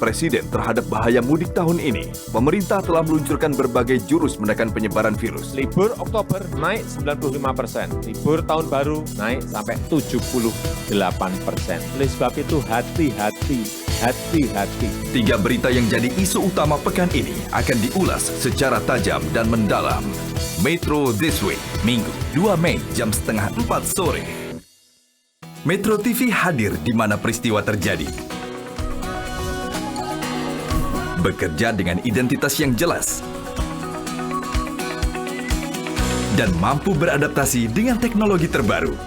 Presiden terhadap bahaya mudik tahun ini, pemerintah telah meluncurkan berbagai jurus menekan penyebaran virus. Libur Oktober naik 95%, libur tahun baru naik sampai 78%. Oleh sebab itu hati-hati. 3 berita yang jadi isu utama pekan ini akan diulas secara tajam dan mendalam. Metro This Week, Minggu 2 Mei jam 3:30 sore. Metro TV hadir di mana peristiwa terjadi. Bekerja dengan identitas yang jelas dan mampu beradaptasi dengan teknologi terbaru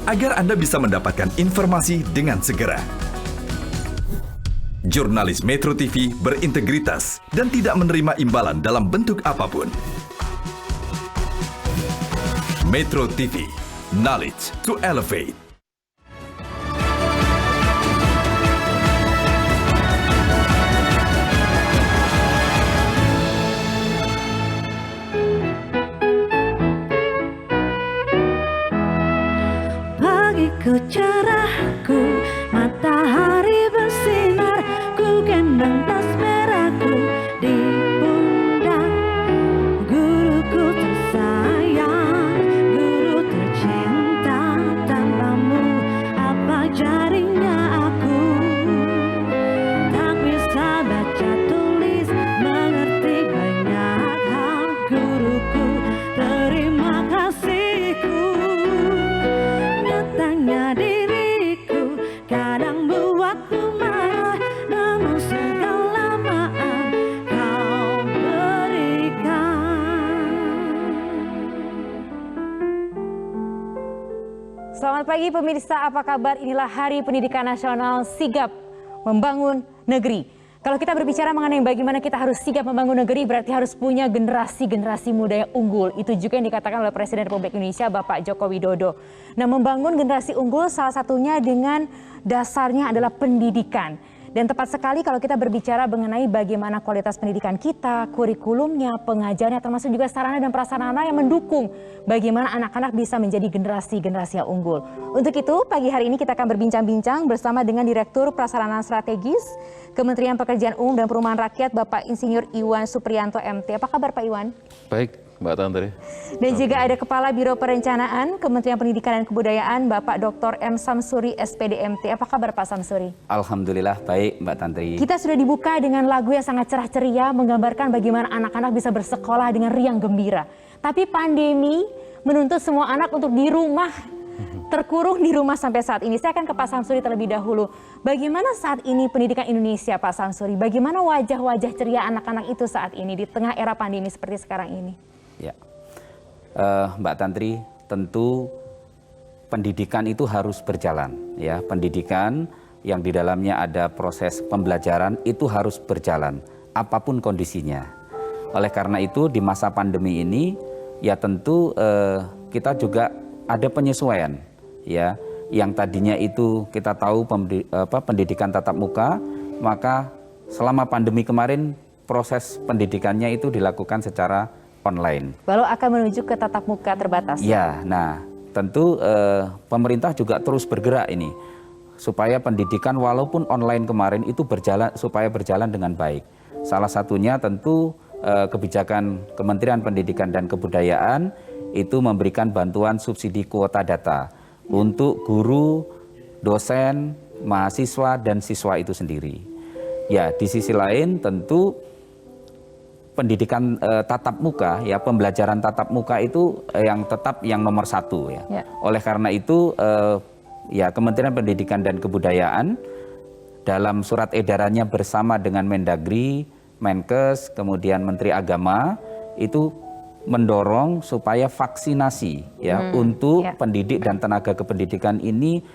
agar Anda bisa mendapatkan informasi dengan segera. Jurnalis Metro TV berintegritas dan tidak menerima imbalan dalam bentuk apapun. Metro TV, knowledge to elevate. Pagiku cerahku, matahari bersinar, ku gendong tas merahku di pundak. Guruku tersayang, guru tercinta, tanpamu apa jadinya aku? Tak bisa baca tulis, mengerti banyak hal. Guruku, terima kasihku. Nyatanya diriku kadang buatku marah, namun segala maaf kau berikan. Selamat pagi pemirsa, apa kabar? Inilah Hari Pendidikan Nasional Sigap Membangun Negeri. Kalau kita berbicara mengenai bagaimana kita harus sigap membangun negeri, berarti harus punya generasi-generasi muda yang unggul. Itu juga yang dikatakan oleh Presiden Republik Indonesia, Bapak Joko Widodo. Nah, membangun generasi unggul salah satunya dengan dasarnya adalah pendidikan. Dan tepat sekali kalau kita berbicara mengenai bagaimana kualitas pendidikan kita, kurikulumnya, pengajarnya, termasuk juga sarana dan prasarana yang mendukung bagaimana anak-anak bisa menjadi generasi-generasi yang unggul. Untuk itu, pagi hari ini kita akan berbincang-bincang bersama dengan Direktur Prasarana Strategis Kementerian Pekerjaan Umum dan Perumahan Rakyat, Bapak Insinyur Iwan Supriyanto MT. Apa kabar Pak Iwan? Baik, Mbak Tantri. Dan juga ada Kepala Biro Perencanaan Kementerian Pendidikan dan Kebudayaan, Bapak Dr. M. Samsuri, SPD MT. Apa kabar Pak Samsuri? Alhamdulillah baik Mbak Tantri. Kita sudah dibuka dengan lagu yang sangat cerah ceria, menggambarkan bagaimana anak-anak bisa bersekolah dengan riang gembira. Tapi pandemi menuntut semua anak untuk di rumah, terkurung di rumah sampai saat ini. Saya akan ke Pak Samsuri terlebih dahulu. Bagaimana saat ini pendidikan Indonesia, Pak Samsuri? Bagaimana wajah-wajah ceria anak-anak itu saat ini di tengah era pandemi seperti sekarang ini? Ya, Mbak Tantri, tentu pendidikan itu harus berjalan. Ya, pendidikan yang di dalamnya ada proses pembelajaran itu harus berjalan, apapun kondisinya. Oleh karena itu di masa pandemi ini, ya tentu kita juga ada penyesuaian. Ya, yang tadinya itu kita tahu pendidikan tatap muka, maka selama pandemi kemarin proses pendidikannya itu dilakukan secara online. Lalu akan menuju ke tatap muka terbatas. Ya, nah tentu pemerintah juga terus bergerak ini supaya pendidikan walaupun online kemarin itu supaya berjalan dengan baik. Salah satunya tentu kebijakan Kementerian Pendidikan dan Kebudayaan itu memberikan bantuan subsidi kuota data untuk guru, dosen, mahasiswa, dan siswa itu sendiri. Ya, di sisi lain tentu pendidikan tatap muka, ya pembelajaran tatap muka itu yang tetap yang nomor 1 ya. Oleh karena itu ya Kementerian Pendidikan dan Kebudayaan dalam surat edarannya bersama dengan Mendagri, Menkes, kemudian Menteri Agama itu mendorong supaya vaksinasi ya untuk pendidik dan tenaga kependidikan ini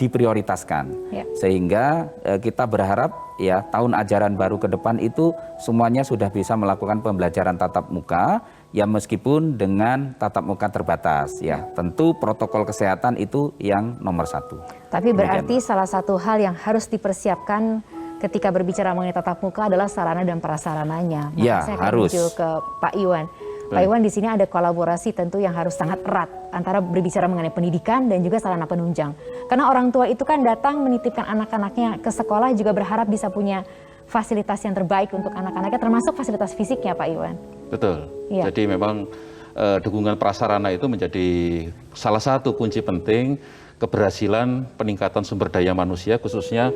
diprioritaskan, sehingga kita berharap ya tahun ajaran baru ke depan itu semuanya sudah bisa melakukan pembelajaran tatap muka ya meskipun dengan tatap muka terbatas ya, tentu protokol kesehatan itu yang nomor 1. Tapi berarti salah satu hal yang harus dipersiapkan ketika berbicara mengenai tatap muka adalah sarana dan prasarananya. Ya, saya akan harus. menuju ke Pak Iwan. Pak Iwan, di sini ada kolaborasi tentu yang harus sangat erat antara berbicara mengenai pendidikan dan juga sarana penunjang. Karena orang tua itu kan datang menitipkan anak-anaknya ke sekolah juga berharap bisa punya fasilitas yang terbaik untuk anak-anaknya, termasuk fasilitas fisiknya, Pak Iwan. Betul. Iya. Jadi memang dukungan prasarana itu menjadi salah satu kunci penting keberhasilan peningkatan sumber daya manusia, khususnya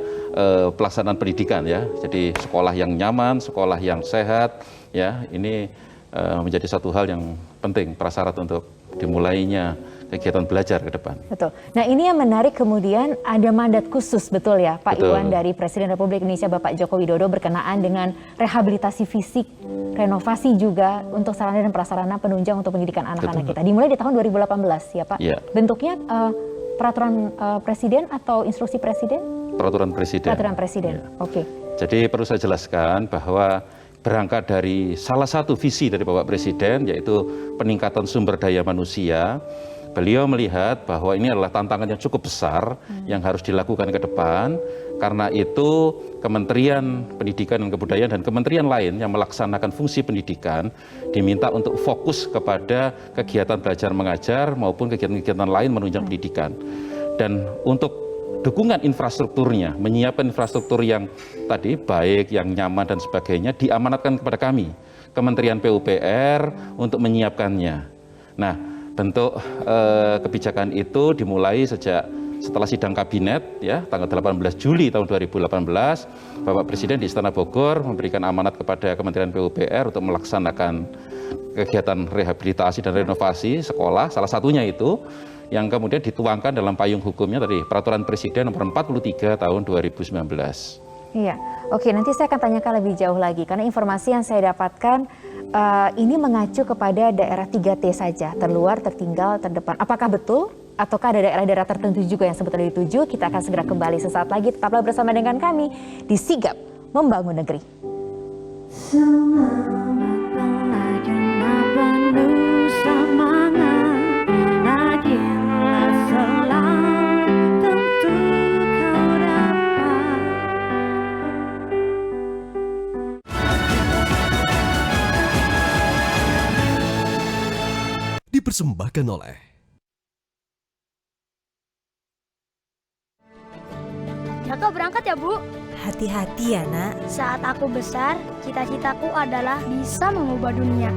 pelaksanaan pendidikan ya. Jadi sekolah yang nyaman, sekolah yang sehat, ya ini menjadi satu hal yang penting, prasyarat untuk dimulainya kegiatan belajar ke depan. Betul. Nah, ini yang menarik, kemudian ada mandat khusus, betul ya Pak Betul. Iwan, dari Presiden Republik Indonesia Bapak Joko Widodo berkenaan dengan rehabilitasi fisik, renovasi juga untuk sarana dan prasarana penunjang untuk pendidikan anak-anak kita. Dimulai di tahun 2018 ya Pak. Ya. Bentuknya peraturan Presiden atau instruksi Presiden? Peraturan Presiden. Peraturan Presiden. Ya. Oke. Jadi perlu saya jelaskan bahwa berangkat dari salah satu visi dari Bapak Presiden, yaitu peningkatan sumber daya manusia. Beliau melihat bahwa ini adalah tantangan yang cukup besar yang harus dilakukan ke depan. Karena itu Kementerian Pendidikan dan Kebudayaan dan kementerian lain yang melaksanakan fungsi pendidikan diminta untuk fokus kepada kegiatan belajar mengajar maupun kegiatan-kegiatan lain menunjang pendidikan. Dan untuk dukungan infrastrukturnya, menyiapkan infrastruktur yang tadi baik, yang nyaman dan sebagainya diamanatkan kepada kami, Kementerian PUPR, untuk menyiapkannya. Nah, bentuk kebijakan itu dimulai setelah sidang kabinet ya tanggal 18 Juli tahun 2018, Bapak Presiden di Istana Bogor memberikan amanat kepada Kementerian PUPR untuk melaksanakan kegiatan rehabilitasi dan renovasi sekolah, salah satunya itu yang kemudian dituangkan dalam payung hukumnya tadi Peraturan Presiden nomor 43 tahun 2019. Iya, oke, nanti saya akan tanyakan lebih jauh lagi karena informasi yang saya dapatkan ini mengacu kepada daerah 3T saja, terluar, tertinggal, terdepan. Apakah betul? Ataukah ada daerah-daerah tertentu juga yang sebetulnya dituju? Kita akan segera kembali sesaat lagi. Tetaplah bersama dengan kami di Sigap Membangun Negeri. Semangat pelajar penuh semangat, rajinlah selalu, tentu kau dapat. Dipersembahkan oleh Kakak berangkat ya, Bu? Hati-hati ya nak. Saat aku besar, cita-citaku adalah bisa mengubah dunia.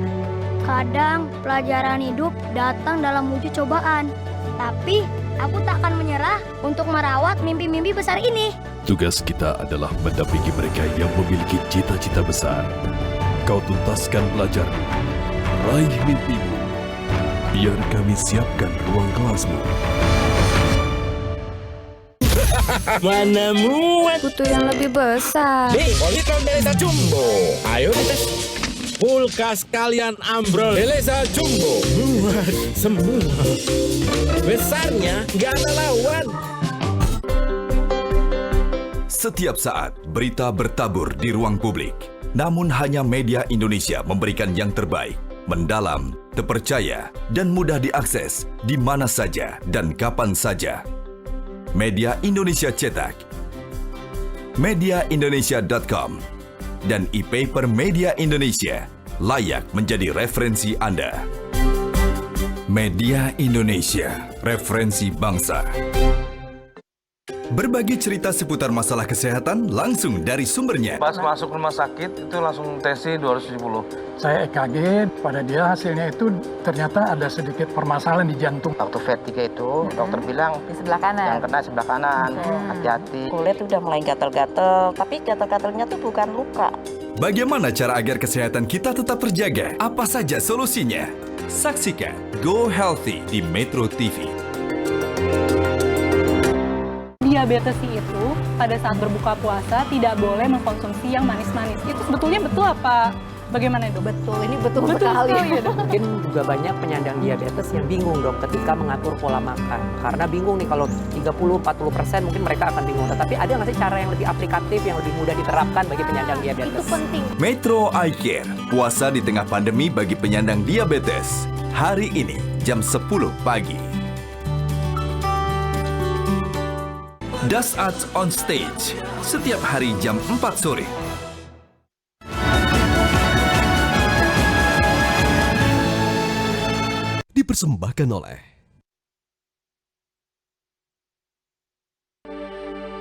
Kadang pelajaran hidup datang dalam wujud cobaan. Tapi aku tak akan menyerah untuk merawat mimpi-mimpi besar ini. tugas kita adalah mendampingi mereka yang memiliki cita-cita besar. Kau tuntaskan belajarmu, raih mimpimu. Biar kami siapkan ruang kelasmu. Mana muat? Butuh yang lebih besar. Nih, Politron Beleza Jumbo. Ayo dites. Kulkas kalian ambrol. Beleza Jumbo. Muat semua. Besarnya nggak ada lawan. Setiap saat, berita bertabur di ruang publik. Namun hanya Media Indonesia memberikan yang terbaik, mendalam, terpercaya, dan mudah diakses di mana saja dan kapan saja. Media Indonesia Cetak, mediaindonesia.com, dan e-paper Media Indonesia layak menjadi referensi Anda. Media Indonesia, referensi bangsa. Berbagi cerita seputar masalah kesehatan langsung dari sumbernya. Pas masuk rumah sakit itu langsung tesnya 270. Saya EKG, pada dia hasilnya itu ternyata ada sedikit permasalahan di jantung. Waktu vertiga itu dokter bilang Di sebelah kanan. yang kena sebelah kanan, hati-hati. Kulit udah mulai gatal-gatal, tapi gatal-gatalnya tuh bukan luka. Bagaimana cara agar kesehatan kita tetap terjaga? Apa saja solusinya? Saksikan Go Healthy di Metro TV. Diabetes itu pada saat berbuka puasa tidak boleh mengkonsumsi yang manis-manis. Itu sebetulnya betul apa? Bagaimana itu? Betul, ini betul sekali. Ya, dok. Mungkin juga banyak penyandang diabetes yang bingung dok ketika mengatur pola makan. Karena bingung nih kalau 30-40% mungkin mereka akan bingung. Tetapi ada nggak sih cara yang lebih aplikatif, yang lebih mudah diterapkan bagi penyandang diabetes? Itu penting. Metro Eye Care, puasa di tengah pandemi bagi penyandang diabetes. Hari ini jam 10 pagi. Das Arts on Stage, setiap hari jam 4 sore. dipersembahkan oleh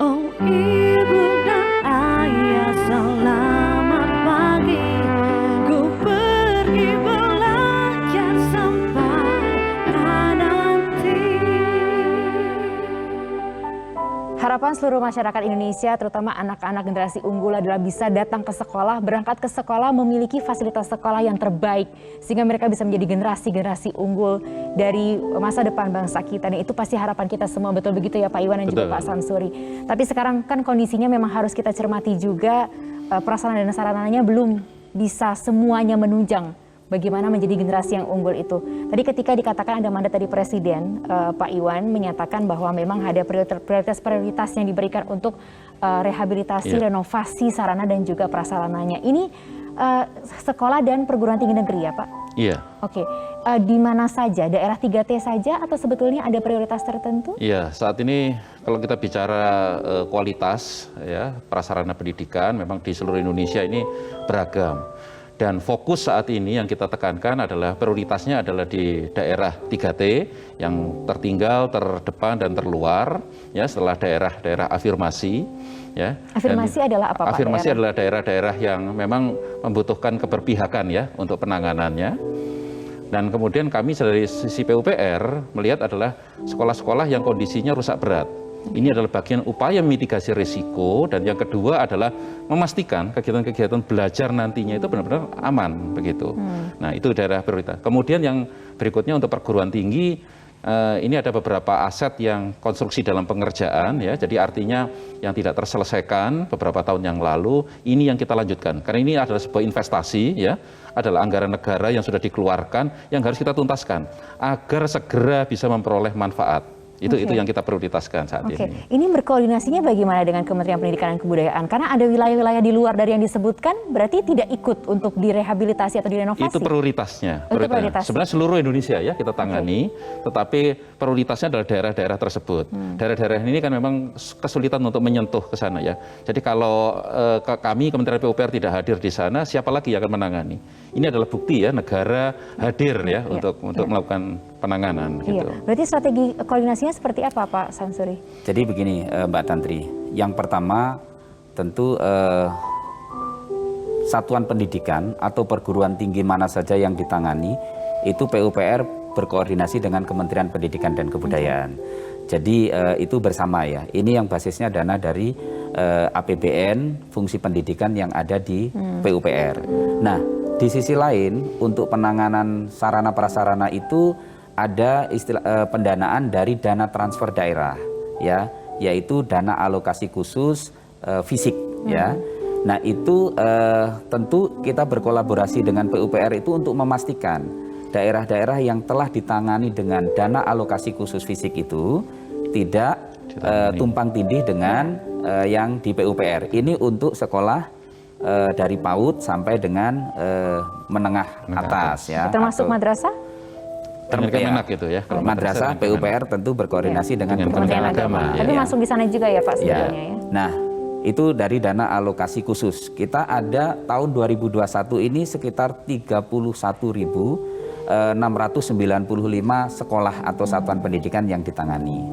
Oh ibu dan ayah selamat pagi. Ku pergi belajar sampai nanti. Harapan seluruh masyarakat Indonesia, terutama anak-anak generasi unggul adalah bisa datang ke sekolah, berangkat ke sekolah, memiliki fasilitas sekolah yang terbaik. Sehingga mereka bisa menjadi generasi-generasi unggul dari masa depan bangsa kita. Dan itu pasti harapan kita semua, betul begitu ya Pak Iwan dan juga Pak Samsuri. Tapi sekarang kan kondisinya memang harus kita cermati juga, prasarana dan sarananya belum bisa semuanya menunjang bagaimana menjadi generasi yang unggul itu. Tadi ketika dikatakan ada mandat dari Presiden, Pak Iwan menyatakan bahwa memang ada prioritas-prioritas yang diberikan untuk rehabilitasi, renovasi sarana dan juga prasarananya. Ini sekolah dan perguruan tinggi negeri ya Pak? Iya. Oke, di mana saja? Daerah 3T saja atau sebetulnya ada prioritas tertentu? Iya, saat ini kalau kita bicara kualitas ya prasarana pendidikan memang di seluruh Indonesia ini beragam. Dan fokus saat ini yang kita tekankan adalah prioritasnya adalah di daerah 3T yang tertinggal, terdepan dan terluar ya setelah daerah-daerah afirmasi ya. Afirmasi adalah apa Pak? Afirmasi adalah daerah-daerah yang memang membutuhkan keberpihakan ya untuk penanganannya. Dan kemudian kami dari sisi PUPR melihat adalah sekolah-sekolah yang kondisinya rusak berat. Ini adalah bagian upaya mitigasi risiko, dan yang kedua adalah memastikan kegiatan-kegiatan belajar nantinya itu benar-benar aman begitu. Nah itu daerah prioritas. Kemudian yang berikutnya untuk perguruan tinggi, ini ada beberapa aset yang konstruksi dalam pengerjaan ya. Jadi artinya yang tidak terselesaikan beberapa tahun yang lalu, ini yang kita lanjutkan. Karena ini adalah sebuah investasi ya, adalah anggaran negara yang sudah dikeluarkan yang harus kita tuntaskan agar segera bisa memperoleh manfaat. Itu yang kita prioritaskan saat ini. Ini berkoordinasinya bagaimana dengan Kementerian Pendidikan dan Kebudayaan? Karena ada wilayah-wilayah di luar dari yang disebutkan, berarti tidak ikut untuk direhabilitasi atau direnovasi? Itu prioritasnya. Prioritas. Sebenarnya seluruh Indonesia ya kita tangani, tetapi prioritasnya adalah daerah-daerah tersebut. Daerah-daerah ini kan memang kesulitan untuk menyentuh ke sana ya. Jadi kalau kami Kementerian PUPR tidak hadir di sana, siapa lagi yang akan menangani? Ini adalah bukti ya negara hadir ya untuk melakukan penanganan. Gitu. Berarti strategi koordinasinya seperti apa Pak Samsuri? Jadi begini Mbak Tantri, yang pertama tentu satuan pendidikan atau perguruan tinggi mana saja yang ditangani itu PUPR berkoordinasi dengan Kementerian Pendidikan dan Kebudayaan. Jadi itu bersama ya. Ini yang basisnya dana dari APBN fungsi pendidikan yang ada di PUPR. Nah, di sisi lain untuk penanganan sarana prasarana itu ada pendanaan dari dana transfer daerah ya, yaitu dana alokasi khusus fisik ya. Nah, itu tentu kita berkolaborasi dengan PUPR itu untuk memastikan daerah-daerah yang telah ditangani dengan dana alokasi khusus fisik itu tidak tumpang tindih dengan yang di PUPR. Ini untuk sekolah dari PAUD sampai dengan menengah atas ya. Termasuk madrasah? Kemenak itu ya. Madrasah PUPR tentu berkoordinasi dengan Kementerian Agama. Tapi masuk di sana juga ya Pak sebetulnya ya. Nah, itu dari dana alokasi khusus. Kita ada tahun 2021 ini sekitar 31.695 sekolah atau satuan pendidikan yang ditangani.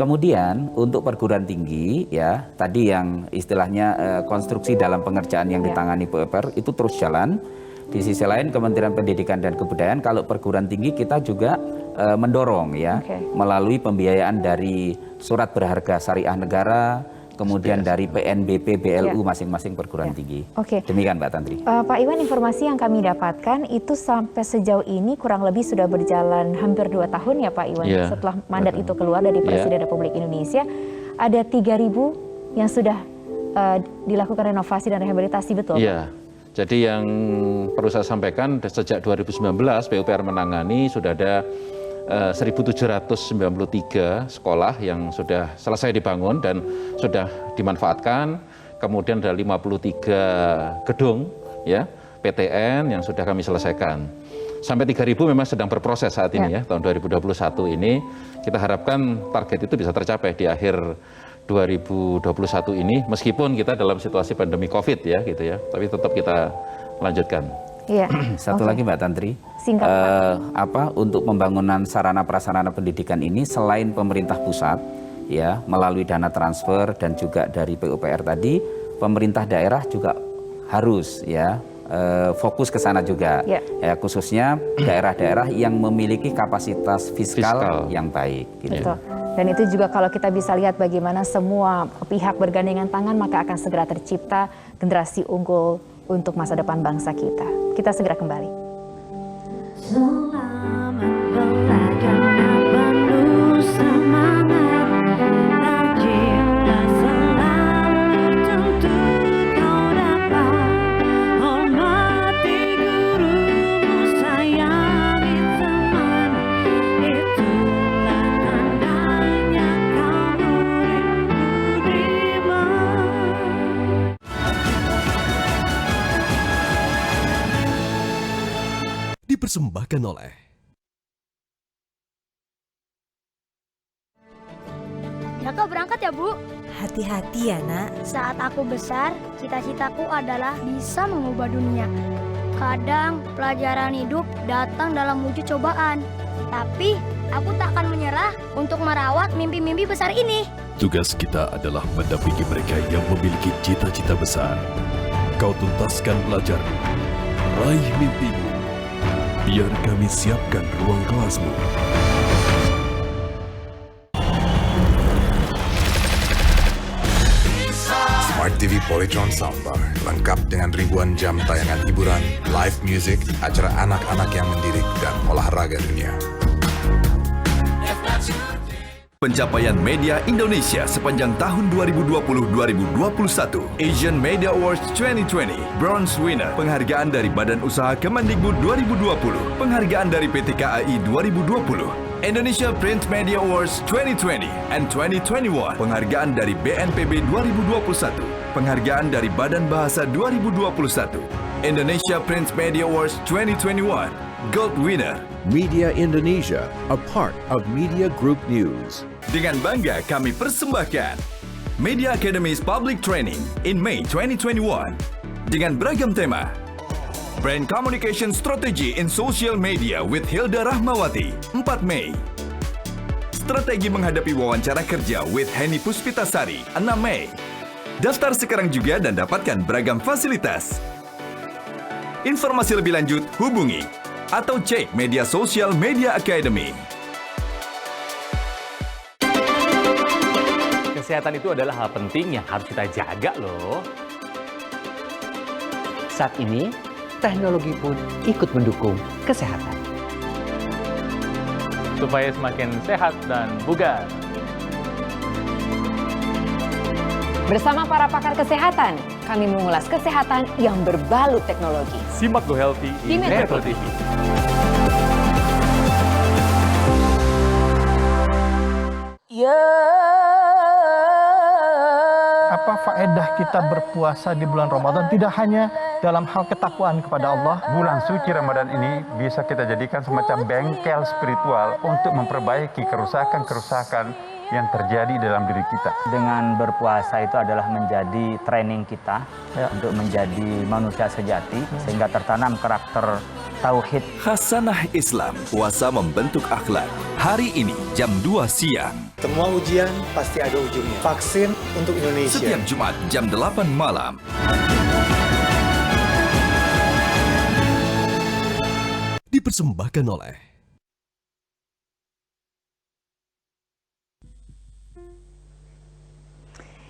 Kemudian untuk perguruan tinggi ya, tadi yang istilahnya konstruksi dalam pengerjaan yang ditangani PUPR itu terus jalan. Di sisi lain Kementerian Pendidikan dan Kebudayaan kalau perguruan tinggi kita juga mendorong ya melalui pembiayaan dari surat berharga syariah negara, kemudian dari PNBP, BLU masing-masing perguruan tinggi. Demikian Mbak Tantri. Pak Iwan, informasi yang kami dapatkan itu sampai sejauh ini kurang lebih sudah berjalan hampir 2 tahun ya Pak Iwan. Setelah mandat itu keluar dari Presiden Republik Indonesia, ada 3.000 yang sudah dilakukan renovasi dan rehabilitasi, betul Pak? Jadi yang perlu saya sampaikan sejak 2019 PUPR menangani sudah ada 1.793 sekolah yang sudah selesai dibangun dan sudah dimanfaatkan. Kemudian ada 53 gedung ya PTN yang sudah kami selesaikan. Sampai 3.000 memang sedang berproses saat ini ya tahun 2021 ini. Kita harapkan target itu bisa tercapai di akhir 2021 ini, meskipun kita dalam situasi pandemi COVID ya gitu ya, tapi tetap kita lanjutkan. Iya. Satu lagi Mbak Tantri, Singkat, untuk pembangunan sarana prasarana pendidikan ini selain pemerintah pusat ya melalui dana transfer dan juga dari PUPR tadi, pemerintah daerah juga harus ya fokus ke sana juga, ya, khususnya daerah-daerah yang memiliki kapasitas fiskal yang baik. Gitu. Betul. Dan itu juga kalau kita bisa lihat bagaimana semua pihak bergandengan tangan, maka akan segera tercipta generasi unggul untuk masa depan bangsa kita. Kita segera kembali. Selamat belajar penuh semangat, rajinlah selalu tentu kau dapat. Hormati gurumu, sayangi teman, itulah tandanya kau murid budiman. Dipersembahkan oleh Jaka berangkat ya, Bu. Hati-hati ya, Nak. Saat aku besar, cita-citaku adalah bisa mengubah dunia. Kadang pelajaran hidup datang dalam wujud cobaan. Tapi aku tak akan menyerah untuk merawat mimpi-mimpi besar ini. tugas kita adalah mendampingi mereka yang memiliki cita-cita besar. Kau tuntaskan belajarmu, raih mimpimu. Biar kami siapkan ruang kelasmu. Smart TV Polytron Soundbar lengkap dengan ribuan jam tayangan hiburan, live music, acara anak-anak yang mendidik, dan olahraga dunia. Pencapaian media Indonesia sepanjang tahun 2020-2021. Asian Media Awards 2020, Bronze Winner, penghargaan dari Badan Usaha Kemendikbud 2020, penghargaan dari PT KAI 2020. Indonesia Print Media Awards 2020 and 2021, penghargaan dari BNPB 2021, penghargaan dari Badan Bahasa 2021. Indonesia Print Media Awards 2021, Gold Winner. Media Indonesia, a part of Media Group News. Dengan bangga kami persembahkan Media Academy's Public Training in May 2021 dengan beragam tema. Brand Communication Strategy in Social Media with Hilda Rahmawati, 4 Mei. Strategi menghadapi wawancara kerja with Henny Puspitasari, 6 Mei. Daftar sekarang juga dan dapatkan beragam fasilitas. Informasi lebih lanjut hubungi atau cek media sosial Media Academy. Kesehatan itu adalah hal penting yang harus kita jaga loh. Saat ini, teknologi pun ikut mendukung kesehatan. Supaya semakin sehat dan bugar. Bersama para pakar kesehatan, kami mengulas kesehatan yang berbalut teknologi. Simak Go Healthy di Metro TV. Apa faedah kita berpuasa di bulan Ramadan? Tidak hanya dalam hal ketakwaan kepada Allah. Bulan suci Ramadan ini bisa kita jadikan semacam bengkel spiritual untuk memperbaiki kerusakan-kerusakan yang terjadi dalam diri kita. Dengan berpuasa itu adalah menjadi training kita untuk menjadi manusia sejati, sehingga tertanam karakter tauhid. Khasanah Islam, puasa membentuk akhlak. Hari ini jam 2 siang. Semua ujian pasti ada ujungnya. Vaksin untuk Indonesia. Setiap Jumat jam 8 malam. Dipersembahkan oleh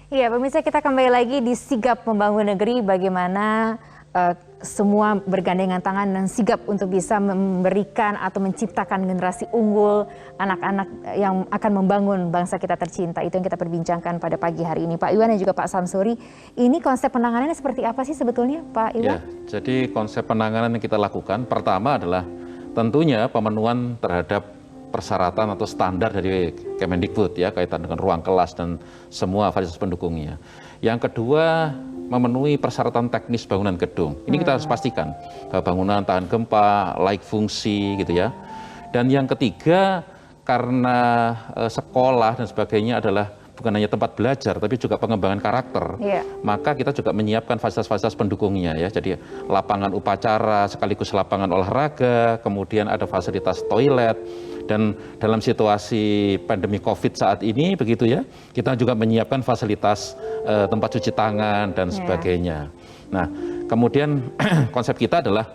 Iya, pemirsa, kita kembali lagi di Sigap Membangun Negeri, bagaimana semua bergandengan tangan dan sigap untuk bisa memberikan atau menciptakan generasi unggul, anak-anak yang akan membangun bangsa kita tercinta. Itu yang kita perbincangkan pada pagi hari ini. Pak Iwan dan juga Pak Samsuri, ini konsep penanganannya seperti apa sih sebetulnya, Pak Iwan? Ya, jadi konsep penanganan yang kita lakukan pertama adalah tentunya pemenuhan terhadap persyaratan atau standar dari Kemendikbud ya, kaitan dengan ruang kelas dan semua fasilitas pendukungnya. Yang kedua, memenuhi persyaratan teknis bangunan gedung. Ini kita harus pastikan bahwa bangunan tahan gempa, layak fungsi gitu ya. Dan yang ketiga, karena sekolah dan sebagainya adalah bukan hanya tempat belajar, tapi juga pengembangan karakter. Maka kita juga menyiapkan fasilitas-fasilitas pendukungnya ya. Jadi lapangan upacara, sekaligus lapangan olahraga, kemudian ada fasilitas toilet. Dan dalam situasi pandemi COVID saat ini begitu ya, kita juga menyiapkan fasilitas tempat cuci tangan dan sebagainya. Nah, kemudian konsep kita adalah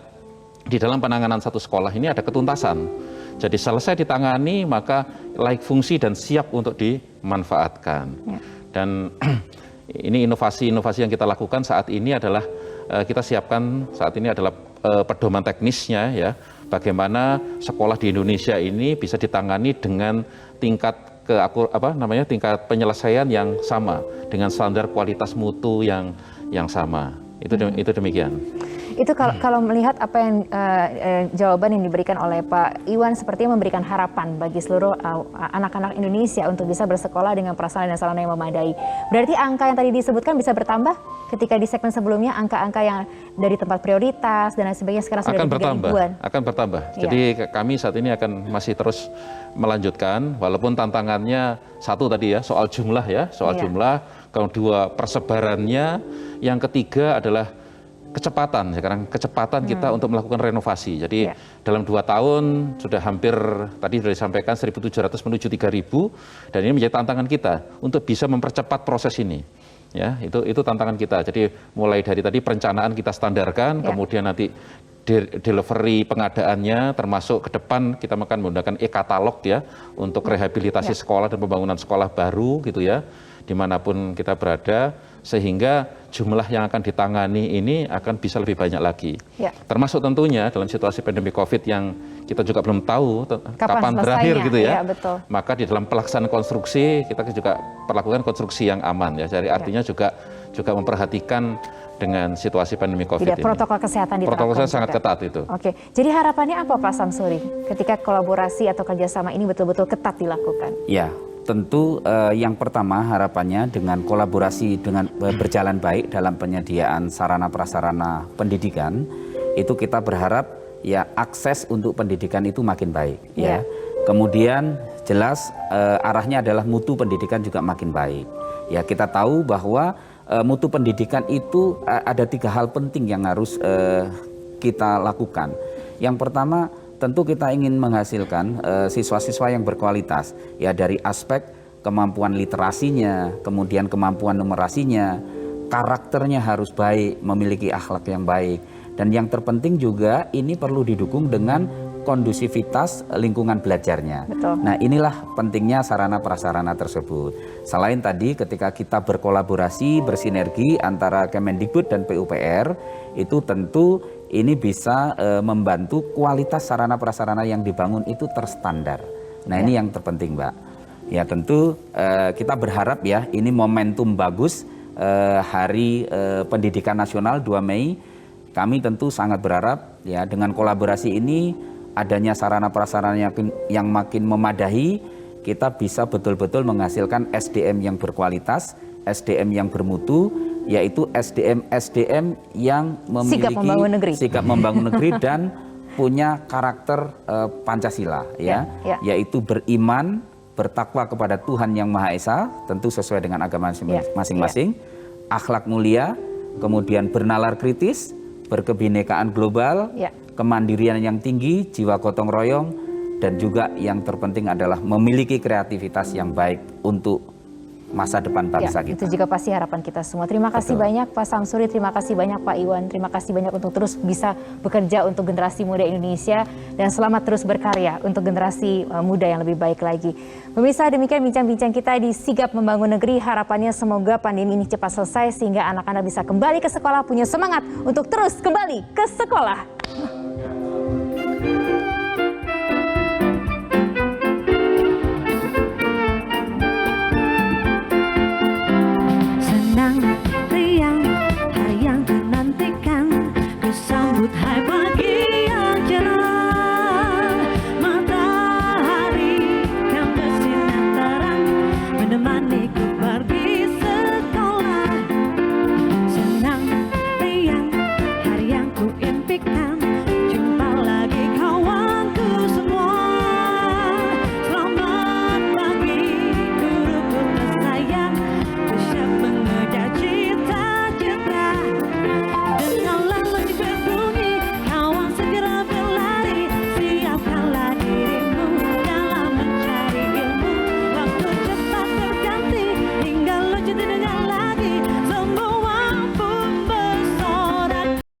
di dalam penanganan satu sekolah ini ada ketuntasan. Jadi selesai ditangani maka layak fungsi dan siap untuk dimanfaatkan. Dan ini inovasi-inovasi yang kita lakukan saat ini adalah kita siapkan saat ini adalah pedoman teknisnya ya. Bagaimana sekolah di Indonesia ini bisa ditangani dengan tingkat tingkat penyelesaian yang sama dengan standar kualitas mutu yang sama. Itu demikian. Itu kalau melihat apa yang jawaban yang diberikan oleh Pak Iwan sepertinya memberikan harapan bagi seluruh anak-anak Indonesia untuk bisa bersekolah dengan prasarana dan sarana yang memadai. Berarti angka yang tadi disebutkan bisa bertambah ketika di segmen sebelumnya angka-angka yang dari tempat prioritas dan lain sebagainya sekarang sudah di 3 ribuan. Akan bertambah. Jadi kami saat ini akan masih terus melanjutkan walaupun tantangannya satu tadi ya soal jumlah ya, jumlah, kedua persebarannya, yang ketiga adalah kecepatan. Sekarang kecepatan kita untuk melakukan renovasi. Jadi dalam 2 tahun sudah hampir tadi sudah disampaikan 1.700 menuju 3.000 dan ini menjadi tantangan kita untuk bisa mempercepat proses ini. Ya, itu tantangan kita. Jadi mulai dari tadi perencanaan kita standarkan, kemudian nanti delivery pengadaannya, termasuk ke depan kita akan menggunakan e-katalog ya untuk rehabilitasi sekolah dan pembangunan sekolah baru gitu ya, dimanapun kita berada, sehingga jumlah yang akan ditangani ini akan bisa lebih banyak lagi. Termasuk tentunya dalam situasi pandemi COVID yang kita juga belum tahu kapan berakhir gitu ya. Maka di dalam pelaksanaan konstruksi kita juga perlakukan konstruksi yang aman ya. Jadi artinya juga memperhatikan dengan situasi pandemi COVID ini. Protokol kesehatan diterapkan. Protokol kesehatan sangat ketat itu. Oke, jadi harapannya apa Pak Samsuri ketika kolaborasi atau kerjasama ini betul-betul ketat dilakukan? Ya, tentu yang pertama harapannya dengan kolaborasi dengan berjalan baik dalam penyediaan sarana prasarana pendidikan, itu kita berharap ya akses untuk pendidikan itu makin baik ya. Kemudian jelas arahnya adalah mutu pendidikan juga makin baik. Ya, kita tahu bahwa mutu pendidikan itu ada 3 hal penting yang harus kita lakukan. Yang pertama, tentu kita ingin menghasilkan siswa-siswa yang berkualitas ya, dari aspek kemampuan literasinya, kemudian kemampuan numerasinya, karakternya harus baik, memiliki akhlak yang baik, dan yang terpenting juga ini perlu didukung dengan kondusivitas lingkungan belajarnya. Nah, inilah pentingnya sarana prasarana tersebut. Selain tadi ketika kita berkolaborasi, bersinergi antara Kemendikbud dan PUPR, itu tentu ini bisa membantu kualitas sarana prasarana yang dibangun itu terstandar. Nah, ini yang terpenting, Mbak. Ya, tentu kita berharap ya ini momentum bagus Hari Pendidikan Nasional 2 Mei. Kami tentu sangat berharap ya dengan kolaborasi ini adanya sarana prasarana yang makin memadahi, kita bisa betul-betul menghasilkan SDM yang berkualitas, SDM yang bermutu, yaitu SDM yang memiliki sikap membangun negeri dan punya karakter Pancasila ya, yaitu beriman, bertakwa kepada Tuhan Yang Maha Esa, tentu sesuai dengan agama masing-masing, akhlak mulia, kemudian bernalar kritis, berkebinekaan global, kemandirian yang tinggi, jiwa gotong royong, dan juga yang terpenting adalah memiliki kreativitas yang baik untuk masa depan bangsa kita. Itu juga pasti harapan kita semua. Terima kasih banyak Pak Samsuri, terima kasih banyak Pak Iwan, terima kasih banyak untuk terus bisa bekerja untuk generasi muda Indonesia, dan selamat terus berkarya untuk generasi muda yang lebih baik lagi. Pemirsa, demikian bincang-bincang kita di Sigap Membangun Negeri. Harapannya semoga pandemi ini cepat selesai sehingga anak-anak bisa kembali ke sekolah, punya semangat untuk terus kembali ke sekolah.